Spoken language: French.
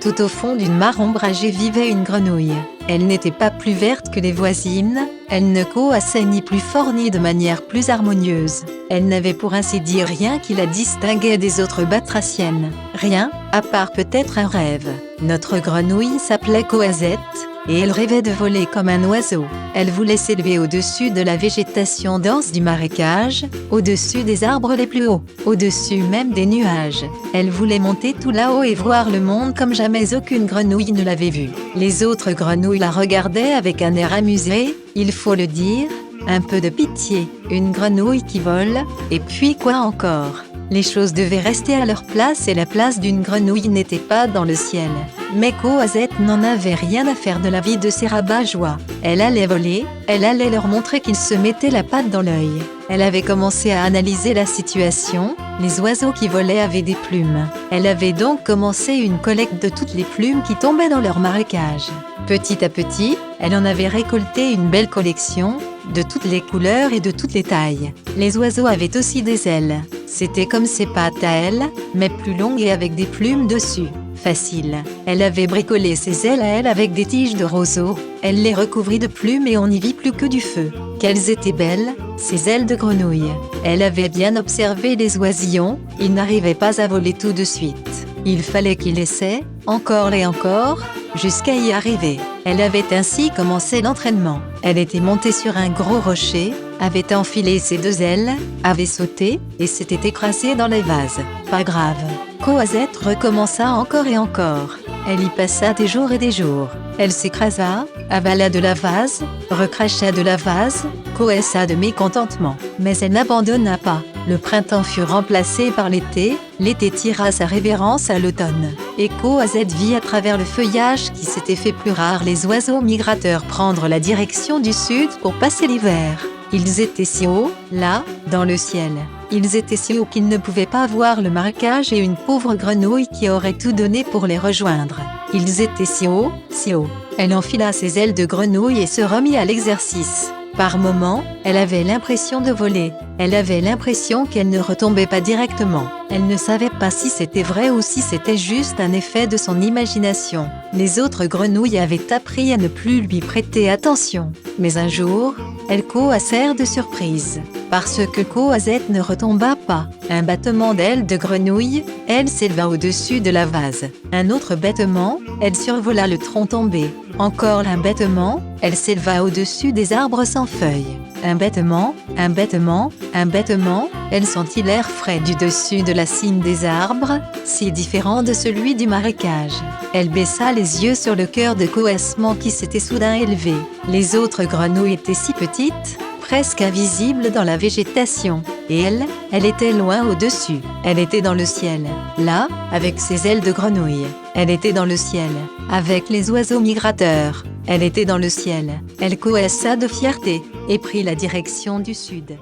Tout au fond d'une mare ombragée vivait une grenouille. Elle n'était pas plus verte que les voisines, elle ne coassait ni plus fort ni de manière plus harmonieuse. Elle n'avait pour ainsi dire rien qui la distinguait des autres batraciennes. Rien, à part peut-être un rêve. Notre grenouille s'appelait Coazette, et elle rêvait de voler comme un oiseau. Elle voulait s'élever au-dessus de la végétation dense du marécage, au-dessus des arbres les plus hauts, au-dessus même des nuages. Elle voulait monter tout là-haut et voir le monde comme jamais aucune grenouille ne l'avait vu. Les autres grenouilles la regardaient avec un air amusé, il faut le dire, un peu de pitié. Une grenouille qui vole, et puis quoi encore? Les choses devaient rester à leur place et la place d'une grenouille n'était pas dans le ciel. Mais Coazette n'en avait rien à faire de la vie de ces rabat-joie. Elle allait voler, elle allait leur montrer qu'ils se mettaient la patte dans l'œil. Elle avait commencé à analyser la situation, les oiseaux qui volaient avaient des plumes. Elle avait donc commencé une collecte de toutes les plumes qui tombaient dans leur marécage. Petit à petit, elle en avait récolté une belle collection, de toutes les couleurs et de toutes les tailles. Les oiseaux avaient aussi des ailes. C'était comme ses pattes à elle, mais plus longues et avec des plumes dessus. Facile. Elle avait bricolé ses ailes à elle avec des tiges de roseau. Elle les recouvrit de plumes et on n'y vit plus que du feu. Qu'elles étaient belles, ces ailes de grenouille. Elle avait bien observé les oisillons, ils n'arrivaient pas à voler tout de suite. Il fallait qu'ils essaient, encore et encore, jusqu'à y arriver. Elle avait ainsi commencé l'entraînement. Elle était montée sur un gros rocher, avait enfilé ses deux ailes, avait sauté, et s'était écrasée dans les vases. Pas grave. Coazette recommença encore et encore. Elle y passa des jours et des jours. Elle s'écrasa, avala de la vase, recracha de la vase, coessa de mécontentement. Mais elle n'abandonna pas. Le printemps fut remplacé par l'été, l'été tira sa révérence à l'automne. Et Coazette vit à travers le feuillage qui s'était fait plus rare les oiseaux migrateurs prendre la direction du sud pour passer l'hiver. Ils étaient si hauts, là, dans le ciel. Ils étaient si hauts qu'ils ne pouvaient pas voir le marécage et une pauvre grenouille qui aurait tout donné pour les rejoindre. Ils étaient si hauts, si hauts. Elle enfila ses ailes de grenouille et se remit à l'exercice. Par moments, elle avait l'impression de voler. Elle avait l'impression qu'elle ne retombait pas directement. Elle ne savait pas si c'était vrai ou si c'était juste un effet de son imagination. Les autres grenouilles avaient appris à ne plus lui prêter attention. Mais un jour, elles coassèrent de surprise. Parce que Coazette ne retomba pas. Un battement d'ailes de grenouille, elle s'éleva au-dessus de la vase. Un autre battement, elle survola le tronc tombé. Encore un battement, elle s'éleva au-dessus des arbres sans feuilles. Un battement, un battement, un battement, elle sentit l'air frais du dessus de la cime des arbres, si différent de celui du marécage. Elle baissa les yeux sur le cœur de coassement qui s'était soudain élevé. Les autres grenouilles étaient si petites, presque invisibles dans la végétation. Et elle était loin au-dessus. Elle était dans le ciel, là, avec ses ailes de grenouille. Elle était dans le ciel, avec les oiseaux migrateurs. Elle était dans le ciel. Elle coassa de fierté, et prit la direction du sud.